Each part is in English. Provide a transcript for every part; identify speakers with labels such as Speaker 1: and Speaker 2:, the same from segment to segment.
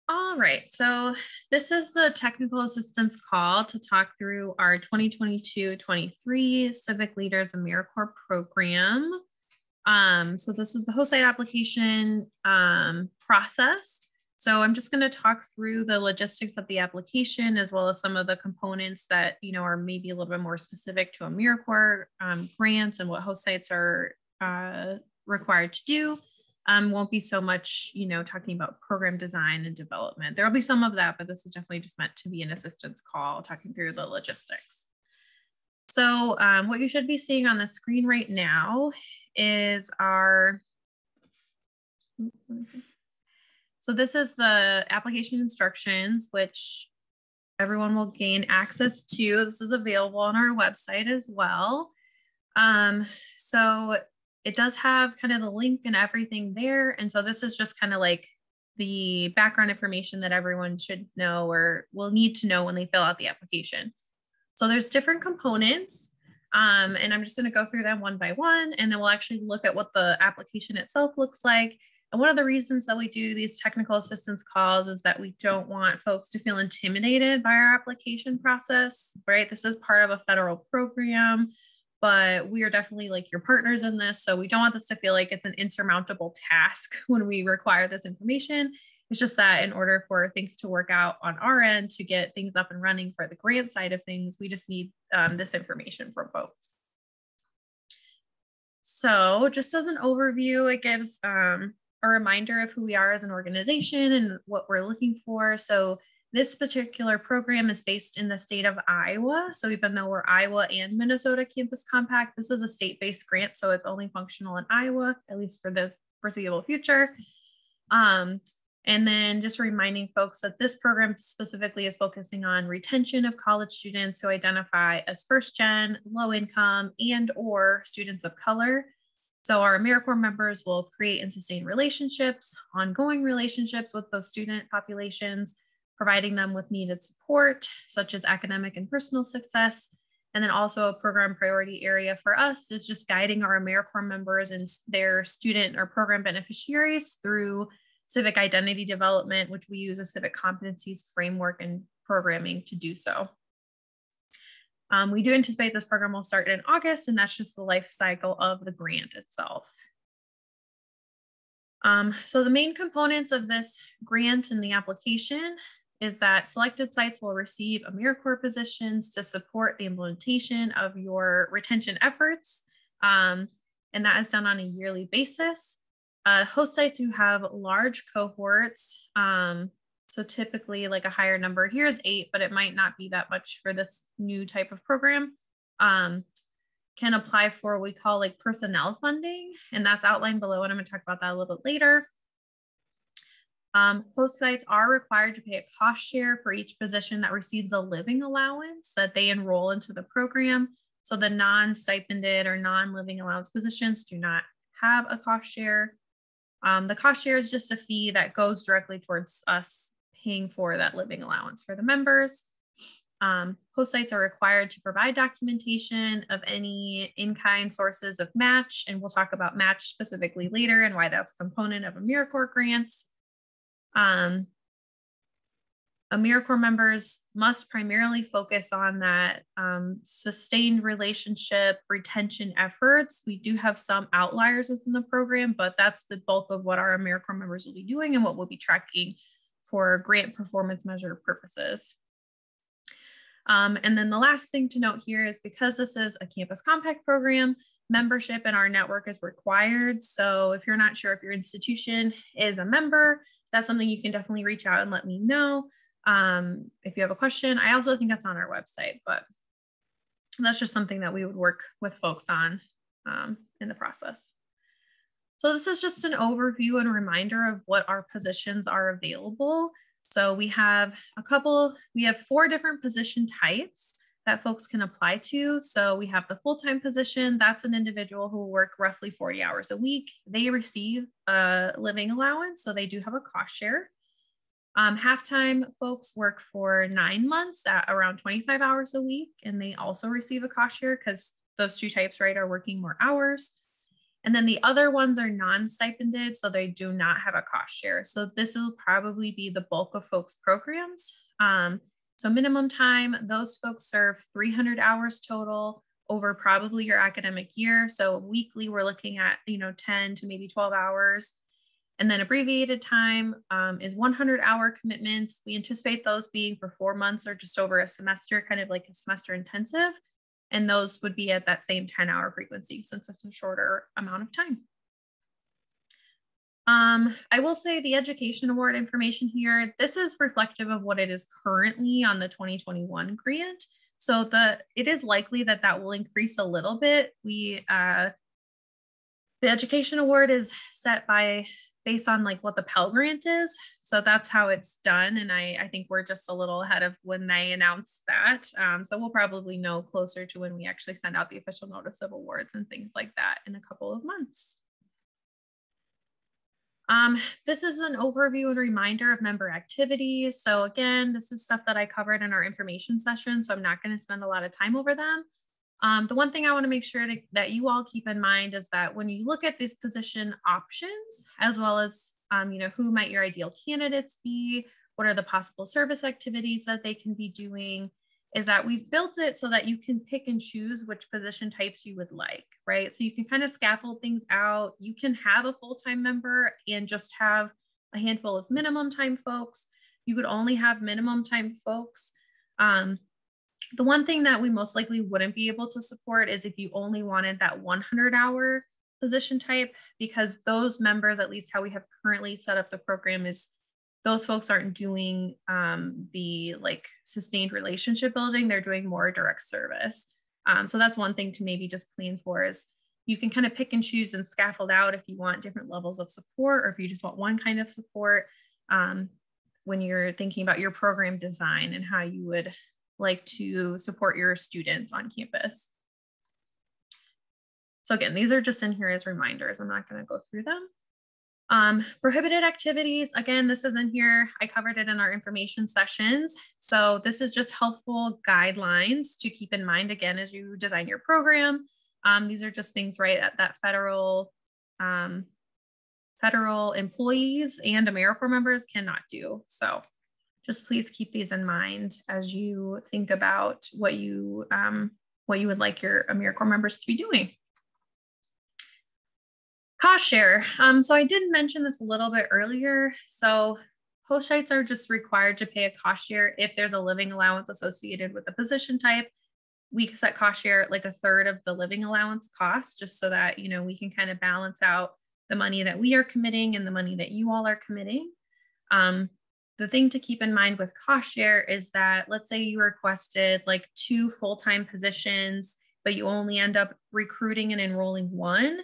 Speaker 1: All right, so this is the technical assistance call to talk through our 2022-23 Civic Leaders AmeriCorps program. So this is the host site application process. So I'm just going to talk through the logistics of the application as well as some of the components that are maybe a little bit more specific to AmeriCorps grants and what host sites are required to do. Won't be so much, talking about program design and development. There will be some of that, but this is definitely just meant to be an assistance call, talking through the logistics. So what you should be seeing on the screen right now is so this is the application instructions, which everyone will gain access to. This is available on our website as well. So it does have kind of the link and everything there. And so this is just kind of like the background information that everyone should know or will need to know when they fill out the application. So there's different components, and I'm just going to go through them one by one, and then we'll actually look at what the application itself looks like. And one of the reasons that we do these technical assistance calls is that we don't want folks to feel intimidated by our application process, right? This is part of a federal program, but we are definitely like your partners in this. So we don't want this to feel like it's an insurmountable task when we require this information. It's just that in order for things to work out on our end to get things up and running for the grant side of things, we just need this information from folks. So just as an overview, it gives a reminder of who we are as an organization and what we're looking for. So this particular program is based in the state of Iowa. So even though we're Iowa and Minnesota Campus Compact, this is a state-based grant. So it's only functional in Iowa, at least for the foreseeable future. And then just reminding folks that this program specifically is focusing on retention of college students who identify as first-gen, low-income, and/or students of color. So our AmeriCorps members will create and sustain relationships, ongoing relationships with those student populations, providing them with needed support, such as academic and personal success. And then also a program priority area for us is just guiding our AmeriCorps members and their student or program beneficiaries through civic identity development, which we use a civic competencies framework and programming to do so. We do anticipate this program will start in August, and that's just the life cycle of the grant itself. So the main components of this grant and the application is that selected sites will receive AmeriCorps positions to support the implementation of your retention efforts. And that is done on a yearly basis. Host sites who have large cohorts, so typically like a higher number, here's 8, but it might not be that much for this new type of program, can apply for what we call like personnel funding, and that's outlined below, and I'm going to talk about that a little bit later. Host sites are required to pay a cost share for each position that receives a living allowance that they enroll into the program. So the non-stipended or non-living allowance positions do not have a cost share. The cost share is just a fee that goes directly towards us paying for that living allowance for the members. Host sites are required to provide documentation of any in-kind sources of match, and we'll talk about match specifically later and why that's a component of AmeriCorps grants. AmeriCorps members must primarily focus on that sustained relationship retention efforts. We do have some outliers within the program, but that's the bulk of what our AmeriCorps members will be doing and what we'll be tracking for grant performance measure purposes. And then the last thing to note here is because this is a campus compact program, membership in our network is required. So if you're not sure if your institution is a member, that's something you can definitely reach out and let me know. If you have a question. I also think that's on our website, but that's just something that we would work with folks on in the process. So this is just an overview and reminder of what our positions are available. So we have 4 different position types that folks can apply to. So we have the full-time position. That's an individual who will work roughly 40 hours a week. They receive a living allowance, so they do have a cost share. Half-time folks work for 9 months at around 25 hours a week, and they also receive a cost share because those 2 types, right, are working more hours. And then the other ones are non-stipended, so they do not have a cost share. So this will probably be the bulk of folks' programs. So minimum time, those folks serve 300 hours total over probably your academic year. So weekly, we're looking at, 10 to maybe 12 hours. And then abbreviated time is 100-hour commitments. We anticipate those being for 4 months or just over a semester, kind of like a semester intensive. And those would be at that same 10-hour frequency since it's a shorter amount of time. I will say the education award information here, this is reflective of what it is currently on the 2021 grant. So it is likely that that will increase a little bit. The education award is set based on like what the Pell Grant is. So that's how it's done. And I think we're just a little ahead of when they announce that. So we'll probably know closer to when we actually send out the official notice of awards and things like that in a couple of months. This is an overview and reminder of member activities. So again, this is stuff that I covered in our information session, so I'm not going to spend a lot of time over them. The one thing I want to make sure that you all keep in mind is that when you look at these position options, as well as who might your ideal candidates be, what are the possible service activities that they can be doing, is that we've built it so that you can pick and choose which position types you would like, right? So you can kind of scaffold things out. You can have a full-time member and just have a handful of minimum time folks. You could only have minimum time folks. The one thing that we most likely wouldn't be able to support is if you only wanted that 100-hour position type, because those members, at least how we have currently set up the program, is those folks aren't doing the like sustained relationship building. They're doing more direct service. So that's one thing to maybe just plan for, is you can kind of pick and choose and scaffold out if you want different levels of support, or if you just want one kind of support when you're thinking about your program design and how you would like to support your students on campus. So again, these are just in here as reminders. I'm not going to go through them. Prohibited activities, again, this is in here. I covered it in our information sessions. So this is just helpful guidelines to keep in mind, again, as you design your program. These are just things, right, that federal employees and AmeriCorps members cannot do. So just please keep these in mind as you think about what you would like your AmeriCorps members to be doing. Cost share. So I did mention this a little bit earlier. So host sites are just required to pay a cost share if there's a living allowance associated with the position type. We set cost share at like 1/3 of the living allowance cost, just so that, we can kind of balance out the money that we are committing and the money that you all are committing. The thing to keep in mind with cost share is that, let's say you requested like 2 full-time positions, but you only end up recruiting and enrolling 1.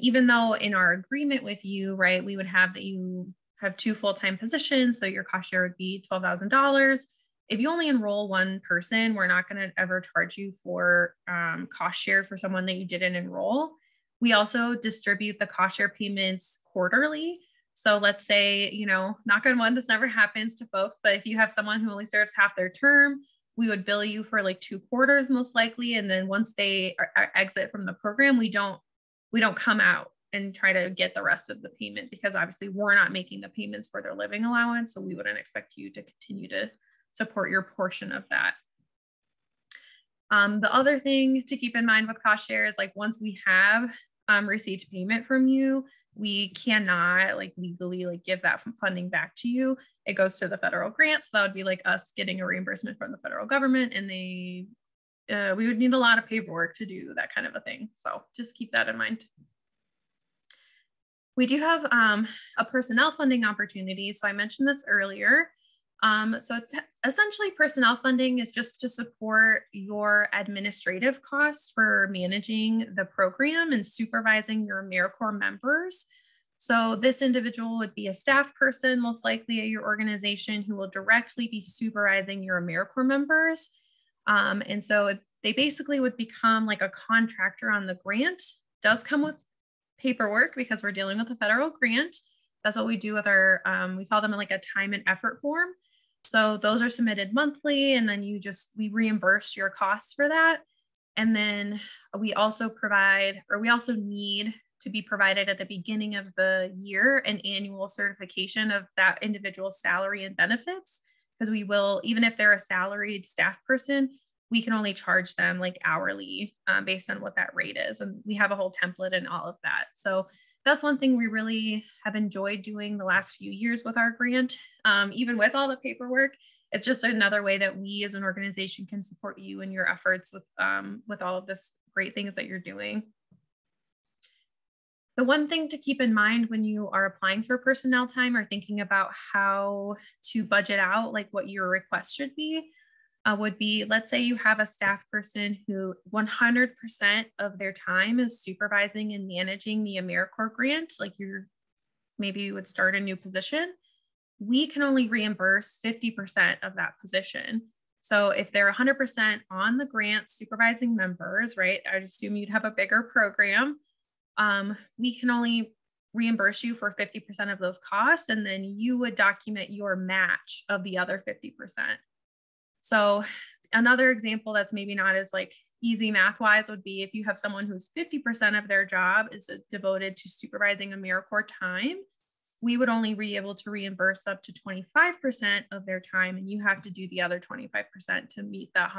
Speaker 1: Even though in our agreement with you, right, we would have that you have 2 full-time positions, so your cost share would be $12,000. If you only enroll 1 person, we're not going to ever charge you for cost share for someone that you didn't enroll. We also distribute the cost share payments quarterly. So let's say, knock on wood, this never happens to folks, but if you have someone who only serves half their term, we would bill you for like 2 quarters most likely. And then once they exit from the program, we don't come out and try to get the rest of the payment, because obviously we're not making the payments for their living allowance. So we wouldn't expect you to continue to support your portion of that. The other thing to keep in mind with cost share is, like, once we have received payment from you, we cannot legally give that funding back to you. It goes to the federal grant. So that would be like us getting a reimbursement from the federal government, and we would need a lot of paperwork to do that kind of a thing. So just keep that in mind. We do have a personnel funding opportunity. So I mentioned this earlier. So essentially personnel funding is just to support your administrative costs for managing the program and supervising your AmeriCorps members. So this individual would be a staff person, most likely at your organization, who will directly be supervising your AmeriCorps members. And so they basically would become like a contractor on the grant. Does come with paperwork because we're dealing with a federal grant. That's what we do with our, we call them like a time and effort form. So those are submitted monthly, and then we reimburse your costs for that. And then we also need to be provided at the beginning of the year an annual certification of that individual's salary and benefits, because we will, even if they're a salaried staff person, we can only charge them like hourly based on what that rate is. And we have a whole template and all of that. So that's one thing we really have enjoyed doing the last few years with our grant. Even with all the paperwork, it's just another way that we as an organization can support you in your efforts with all of this great things that you're doing. The one thing to keep in mind when you are applying for personnel time or thinking about how to budget out like what your request should be, would be, let's say you have a staff person who 100% of their time is supervising and managing the AmeriCorps grant, like maybe you would start a new position. We can only reimburse 50% of that position. So if they're 100% on the grant supervising members, right, I'd assume you'd have a bigger program. We can only reimburse you for 50% of those costs, and then you would document your match of the other 50%. So another example that's maybe not as like easy math wise would be if you have someone who's 50% of their job is devoted to supervising AmeriCorps time, we would only be able to reimburse up to 25% of their time, and you have to do the other 25% to meet that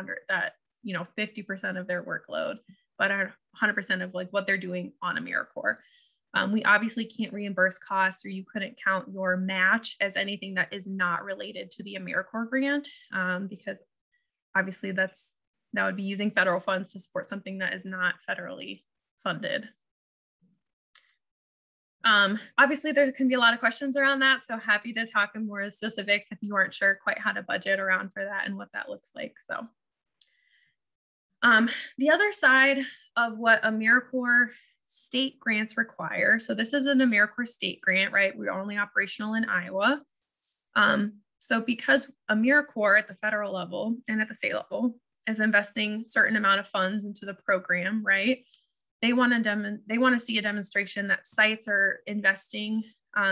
Speaker 1: 50% of their workload, but 100% of like what they're doing on AmeriCorps. We obviously can't reimburse costs, or you couldn't count your match as anything that is not related to the AmeriCorps grant, because obviously that would be using federal funds to support something that is not federally funded. Obviously there can be a lot of questions around that, so happy to talk in more specifics if you aren't sure quite how to budget around for that and what that looks like. So the other side of what AmeriCorps state grants require. So this is an AmeriCorps state grant, right? We're only operational in Iowa. So because AmeriCorps at the federal level and at the state level is investing certain amount of funds into the program, right? They want to see a demonstration that sites are investing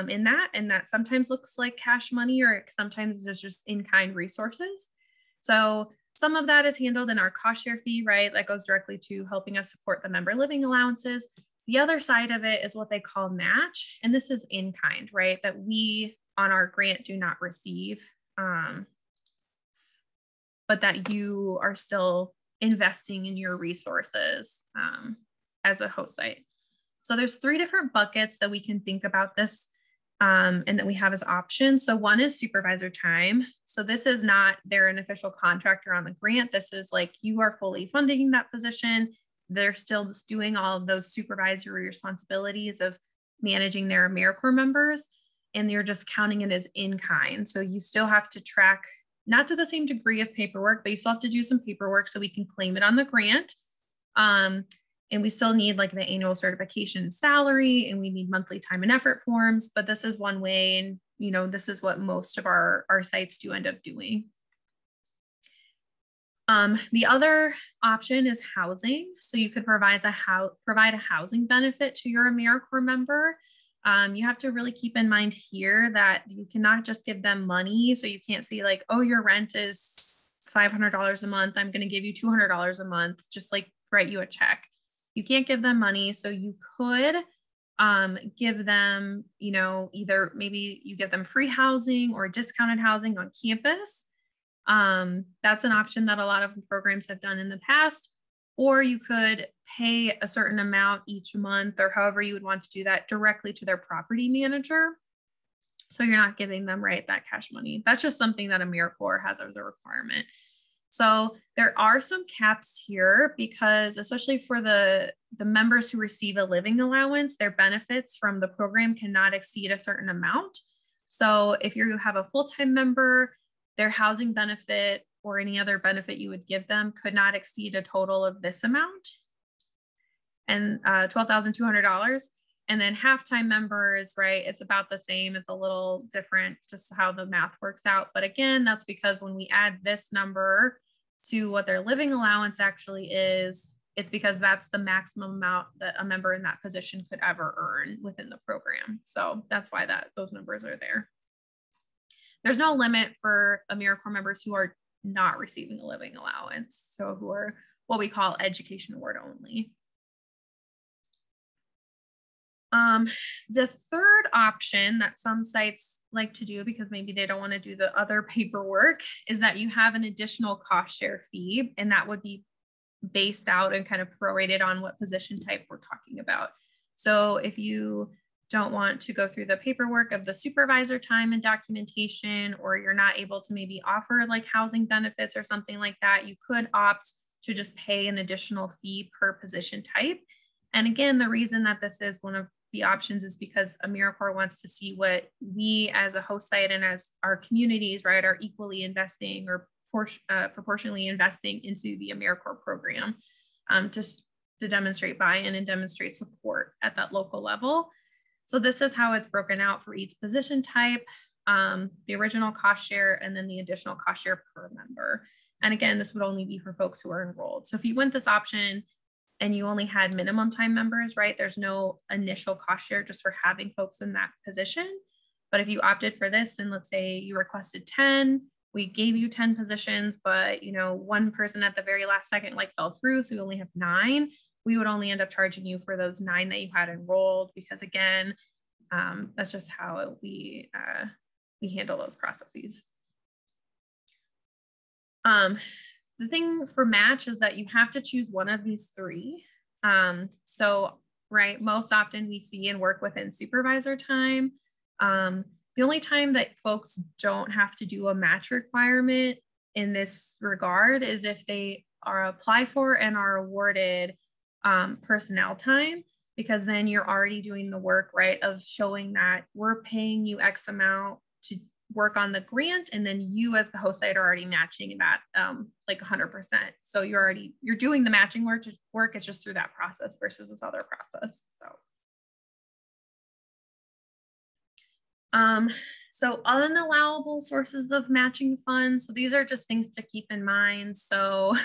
Speaker 1: in that, and that sometimes looks like cash money, or sometimes it's just in-kind resources. So some of that is handled in our cost share fee, right? That goes directly to helping us support the member living allowances. The other side of it is what they call match. And this is in kind, right? That we on our grant do not receive, but that you are still investing in your resources as a host site. So there's 3 different buckets that we can think about this and that we have as options. So one is supervisor time. So this is not they're an official contractor on the grant. This is like you are fully funding that position. They're still doing all of those supervisory responsibilities of managing their AmeriCorps members, and you're just counting it as in kind. So you still have to track, not to the same degree of paperwork, but you still have to do some paperwork so we can claim it on the grant. And we still need like the annual certification salary, and we need monthly time and effort forms, but this is one way. And, this is what most of our sites do end up doing. The other option is housing. So you could provide a housing benefit to your AmeriCorps member. You have to really keep in mind here that you cannot just give them money. So you can't say like, oh, your rent is $500 a month. I'm going to give you $200 a month, just like write you a check. You can't give them money. So you could give them, either maybe you give them free housing or discounted housing on campus. That's an option that a lot of programs have done in the past, or you could pay a certain amount each month, or however you would want to do that, directly to their property manager. So you're not giving them, right, that cash money. That's just something that AmeriCorps has as a requirement. So there are some caps here, because especially for the members who receive a living allowance, their benefits from the program cannot exceed a certain amount. So if you have a full-time member, their housing benefit or any other benefit you would give them could not exceed a total of this amount, and $12,200. And then half-time members, right, it's about the same. It's a little different just how the math works out. But again, that's because when we add this number to what their living allowance actually is, it's because that's the maximum amount that a member in that position could ever earn within the program. So that's why those numbers are there. There's no limit for AmeriCorps members who are not receiving a living allowance, so who are what we call education award only. The third option that some sites like to do, because maybe they don't want to do the other paperwork, is that you have an additional cost share fee, and that would be based out and kind of prorated on what position type we're talking about. So if you don't want to go through the paperwork of the supervisor time and documentation, or you're not able to maybe offer like housing benefits or something like that, you could opt to just pay an additional fee per position type. And again, the reason that this is one of the options is because AmeriCorps wants to see what we as a host site and as our communities, right, are equally investing or proportionally investing into the AmeriCorps program, just to demonstrate buy-in and demonstrate support at that local level. So this is how it's broken out for each position type, the original cost share, and then the additional cost share per member. And again, this would only be for folks who are enrolled. So if you went this option and you only had minimum time members, right, there's no initial cost share just for having folks in that position. But if you opted for this, and let's say you requested 10, we gave you 10 positions, but one person at the very last second like fell through, so you only have 9, we would only end up charging you for those 9 that you had enrolled, because again, that's just how we handle those processes. The thing for match is that you have to choose one of these 3. So, right, most often we see and work within supervisor time. The only time that folks don't have to do a match requirement in this regard is if they are applied for and are awarded personnel time, because then you're already doing the work, right, of showing that we're paying you X amount to work on the grant, and then you as the host site are already matching that like 100%. So you're doing the matching work. It's just through that process versus this other process. So unallowable sources of matching funds. So these are just things to keep in mind. So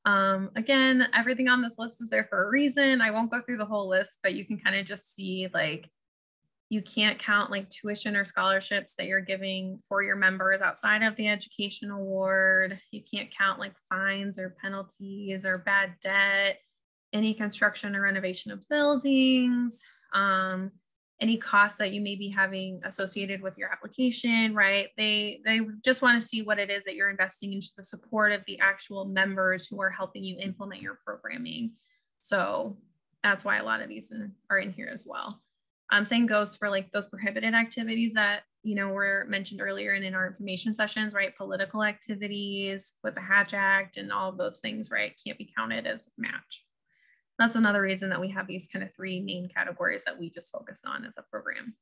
Speaker 1: again, everything on this list is there for a reason. I won't go through the whole list, but you can kind of just see, like, you can't count like tuition or scholarships that you're giving for your members outside of the education award. You can't count like fines or penalties or bad debt, any construction or renovation of buildings, any costs that you may be having associated with your application, right? They just want to see what it is that you're investing into the support of the actual members who are helping you implement your programming. So that's why a lot of these are in here as well. Same goes for like those prohibited activities that, were mentioned earlier and in our information sessions, right? Political activities with the Hatch Act and all of those things, right? Can't be counted as match. That's another reason that we have these kind of 3 main categories that we just focus on as a program.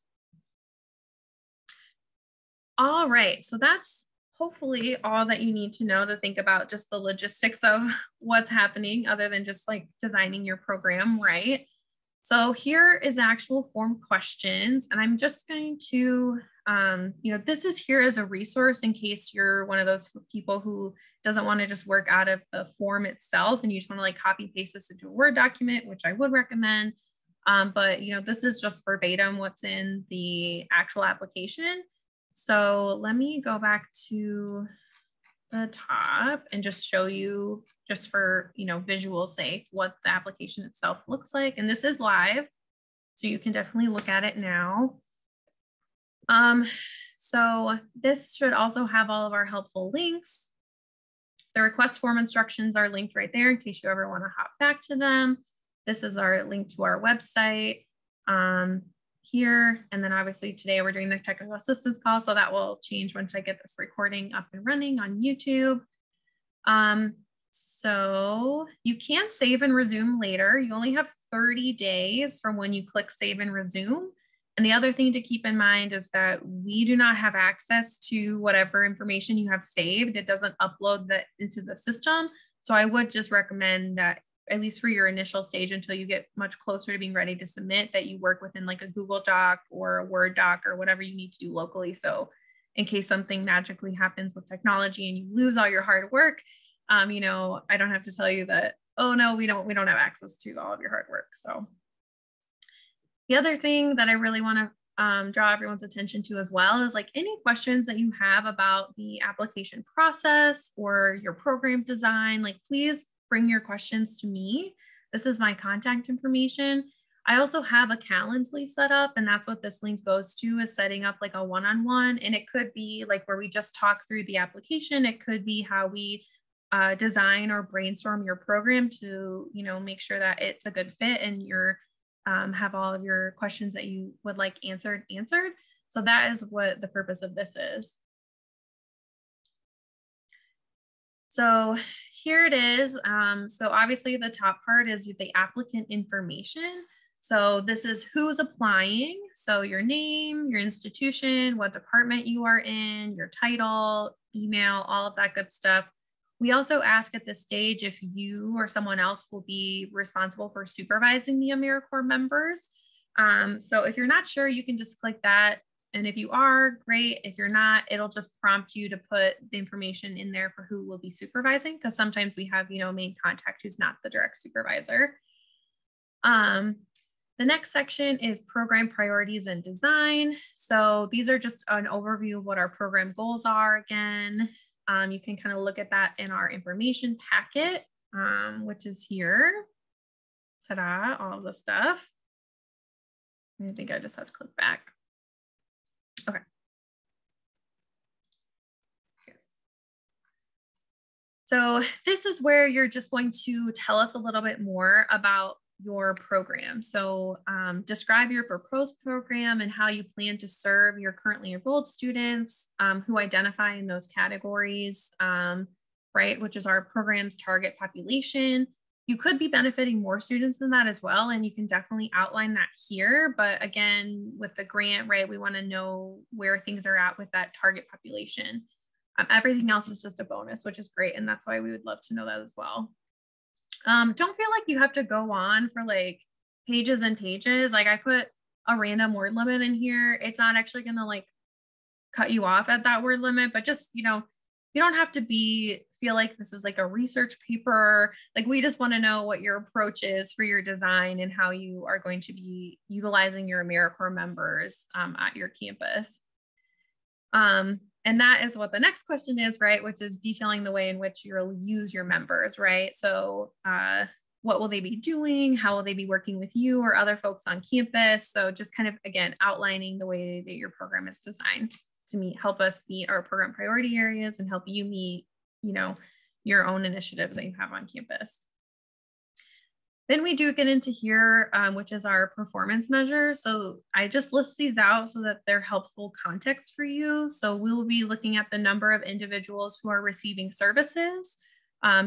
Speaker 1: All right, so that's hopefully all that you need to know to think about just the logistics of what's happening, other than just like designing your program right. So here is the actual form questions, and I'm just going to, this is here as a resource in case you're one of those people who doesn't want to just work out of the form itself and you just want to like copy paste this into a Word document, which I would recommend. But this is just verbatim what's in the actual application. So let me go back to the top and just show you, just for visual sake, what the application itself looks like. And this is live, so you can definitely look at it now. So this should also have all of our helpful links. The request form instructions are linked right there in case you ever want to hop back to them. This is our link to our website here. And then obviously today we're doing the technical assistance call, so that will change once I get this recording up and running on YouTube. So you can save and resume later. You only have 30 days from when you click save and resume. And the other thing to keep in mind is that we do not have access to whatever information you have saved. It doesn't upload that into the system. So I would just recommend that, at least for your initial stage, until you get much closer to being ready to submit, that you work within like a Google Doc or a Word doc or whatever you need to do locally. So in case something magically happens with technology and you lose all your hard work, I don't have to tell you that, oh no, we don't have access to all of your hard work. So the other thing that I really want to draw everyone's attention to as well is like any questions that you have about the application process or your program design, like please bring your questions to me. This is my contact information. I also have a Calendly set up, and that's what this link goes to, is setting up like a one-on-one. And it could be like where we just talk through the application. It could be how we design or brainstorm your program to, make sure that it's a good fit and you're have all of your questions that you would like answered. So that is what the purpose of this is. So here it is. So obviously the top part is the applicant information. So this is who's applying. So your name, your institution, what department you are in, your title, email, all of that good stuff. We also ask at this stage if you or someone else will be responsible for supervising the AmeriCorps members. So if you're not sure, you can just click that. And if you are, great. If you're not, it'll just prompt you to put the information in there for who will be supervising, because sometimes we have, main contact who's not the direct supervisor. The next section is program priorities and design. So these are just an overview of what our program goals are again. You can kind of look at that in our information packet, which is here. Ta-da, all of the stuff. I think I just have to click back. Okay. Yes. So this is where you're just going to tell us a little bit more about your program. So describe your proposed program and how you plan to serve your currently enrolled students who identify in those categories, right, which is our program's target population. You could be benefiting more students than that as well, and you can definitely outline that here. But again, with the grant, right, we want to know where things are at with that target population. Everything else is just a bonus, which is great, and that's why we would love to know that as well. Don't feel like you have to go on for like pages and pages. Like I put a random word limit in here. It's not actually going to like cut you off at that word limit, but just, you don't have to feel like this is like a research paper. Like we just want to know what your approach is for your design and how you are going to be utilizing your AmeriCorps members at your campus. And that is what the next question is, right? Which is detailing the way in which you'll use your members, right? So what will they be doing? How will they be working with you or other folks on campus? So just kind of, again, outlining the way that your program is designed to help us meet our program priority areas and help you meet, your own initiatives that you have on campus. Then we do get into here, which is our performance measure. So I just list these out so that they're helpful context for you. So we'll be looking at the number of individuals who are receiving services,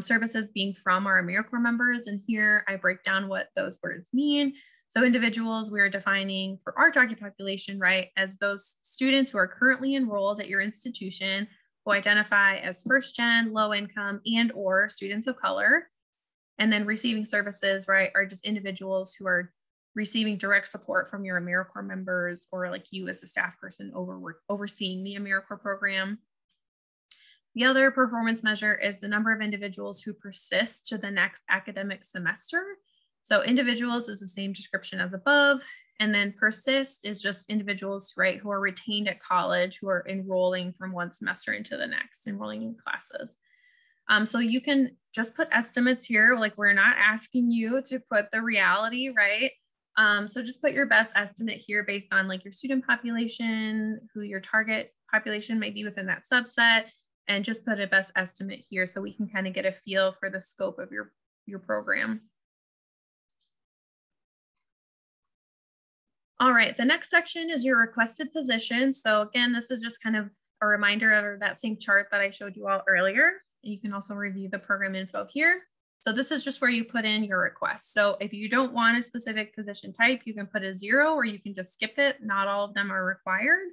Speaker 1: services being from our AmeriCorps members. And here I break down what those words mean. So individuals we're defining for our target population, right, as those students who are currently enrolled at your institution who identify as first gen, low income, and or students of color. And then receiving services, right, are just individuals who are receiving direct support from your AmeriCorps members or like you as a staff person overseeing the AmeriCorps program. The other performance measure is the number of individuals who persist to the next academic semester. So individuals is the same description as above. And then persist is just individuals, right, who are retained at college, who are enrolling from one semester into the next, enrolling in classes. So you can just put estimates here, like we're not asking you to put the reality, right? So just put your best estimate here based on like your student population, who your target population might be within that subset, and just put a best estimate here so we can kind of get a feel for the scope of your program. All right, the next section is your requested position. So again, this is just kind of a reminder of that same chart that I showed you all earlier. You can also review the program info here. So this is just where you put in your request. So if you don't want a specific position type, you can put a 0 or you can just skip it. Not all of them are required.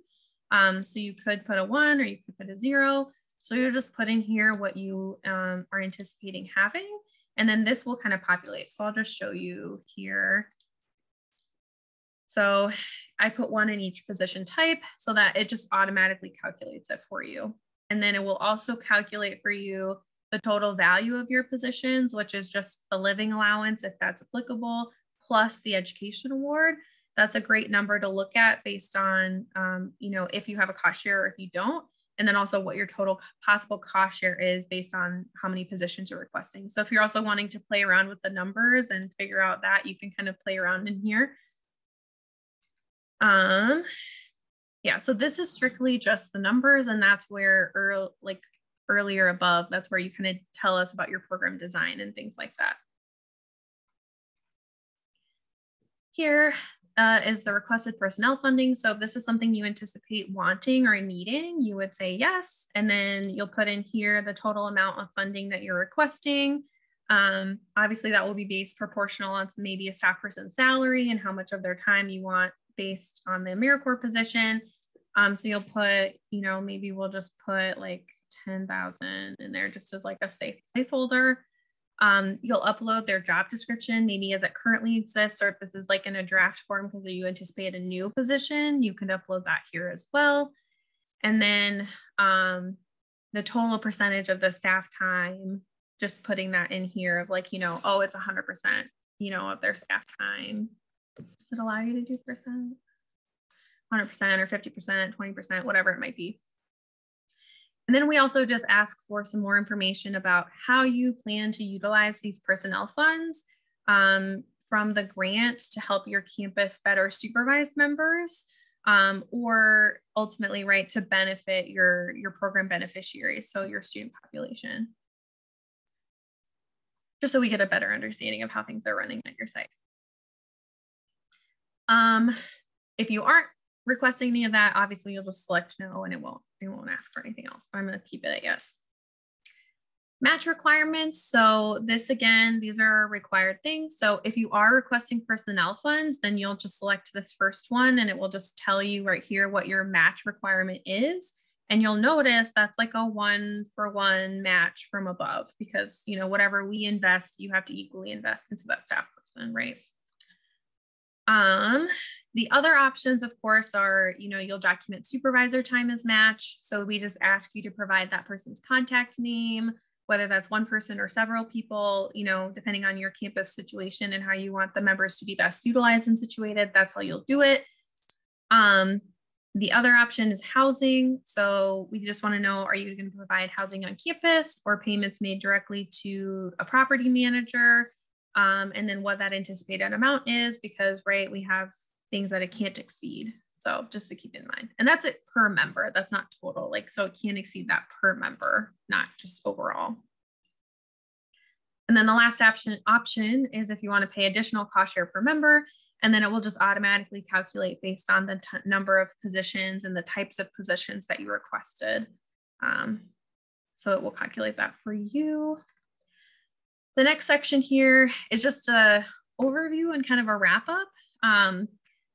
Speaker 1: So you could put a 1 or you could put a 0. So you're just put in here what you are anticipating having, and then this will kind of populate. So I'll just show you here. So I put 1 in each position type so that it just automatically calculates it for you. And then it will also calculate for you the total value of your positions, which is just the living allowance, if that's applicable, plus the education award. That's a great number to look at based on, if you have a cost share or if you don't. and then also what your total possible cost share is based on how many positions you're requesting. So if you're also wanting to play around with the numbers and figure out that, you can kind of play around in here. Yeah, so this is strictly just the numbers, and that's where earlier above, that's where you kind of tell us about your program design and things like that. Here is the requested personnel funding. So if this is something you anticipate wanting or needing, you would say yes. And then you'll put in here the total amount of funding that you're requesting. Obviously that will be based proportional on maybe a staff person's salary and how much of their time you want based on the AmeriCorps position. So you'll put, you know, maybe we'll just put like 10,000 in there just as like a safe placeholder. You'll upload their job description, maybe as it currently exists, or if this is like in a draft form because you anticipate a new position, you can upload that here as well. And then the total percentage of the staff time, just putting that in here of like, you know, oh, it's 100%, you know, of their staff time. Does it allow you to do percent? 100% or 50%, 20%, whatever it might be. And then we also just ask for some more information about how you plan to utilize these personnel funds from the grant to help your campus better supervise members, or ultimately, right, to benefit your program beneficiaries, so your student population. Just so we get a better understanding of how things are running at your site. If you aren't requesting any of that, obviously you'll just select no and it won't ask for anything else. I'm going to keep it at yes. Match requirements. So this again, these are required things. So if you are requesting personnel funds, then you'll just select this first one and it will just tell you right here what your match requirement is. And you'll notice that's like a 1-for-1 match from above because, you know, whatever we invest, you have to equally invest into that staff person, right? The other options, of course, are, you know, you'll document supervisor time as match. So we just ask you to provide that person's contact name, whether that's one person or several people, you know, depending on your campus situation and how you want the members to be best utilized and situated, that's how you'll do it. The other option is housing. So we just want to know, are you going to provide housing on campus or payments made directly to a property manager? And then what that anticipated amount is, because, right, we have things that it can't exceed. So just to keep in mind, and that's it per member. That's not total, like, so it can't exceed that per member, not just overall. And then the last option is if you want to pay additional cost share per member, and then it will just automatically calculate based on the number of positions and the types of positions that you requested. So it will calculate that for you. The next section here is just a overview and kind of a wrap up.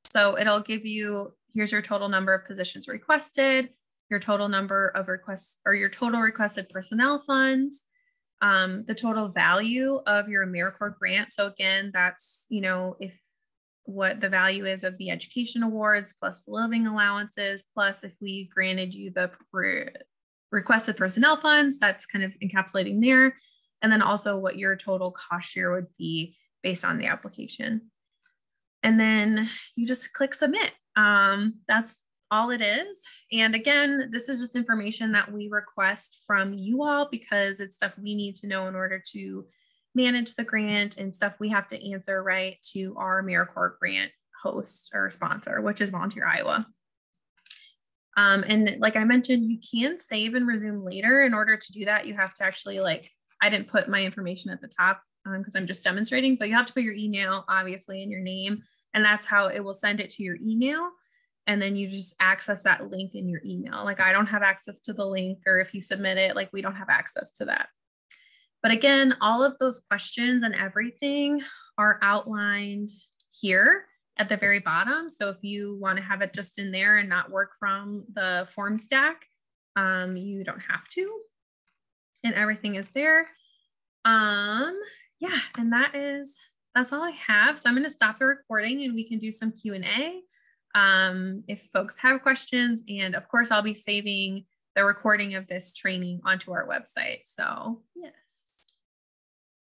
Speaker 1: So it'll give you, here's your total number of positions requested, your total number of requests or your total requested personnel funds, the total value of your AmeriCorps grant. So again, that's, you know, if what the value is of the education awards plus the living allowances, plus if we granted you the requested personnel funds, that's kind of encapsulating there. And then also what your total cost share would be based on the application. And then you just click submit. That's all it is. And again, this is just information that we request from you all because it's stuff we need to know in order to manage the grant and stuff we have to answer right to our AmeriCorps grant host or sponsor, which is Volunteer Iowa. And like I mentioned, you can save and resume later. In order to do that, you have to actually, like, I didn't put my information at the top because I'm just demonstrating, but you have to put your email, obviously, and your name, and that's how it will send it to your email. And then you just access that link in your email. Like, I don't have access to the link, or if you submit it, like, we don't have access to that. But again, all of those questions and everything are outlined here at the very bottom. So if you want to have it just in there and not work from the form stack, you don't have to. And everything is there. Yeah, and that's all I have. So I'm going to stop the recording and we can do some Q&A if folks have questions. And of course, I'll be saving the recording of this training onto our website. So yes.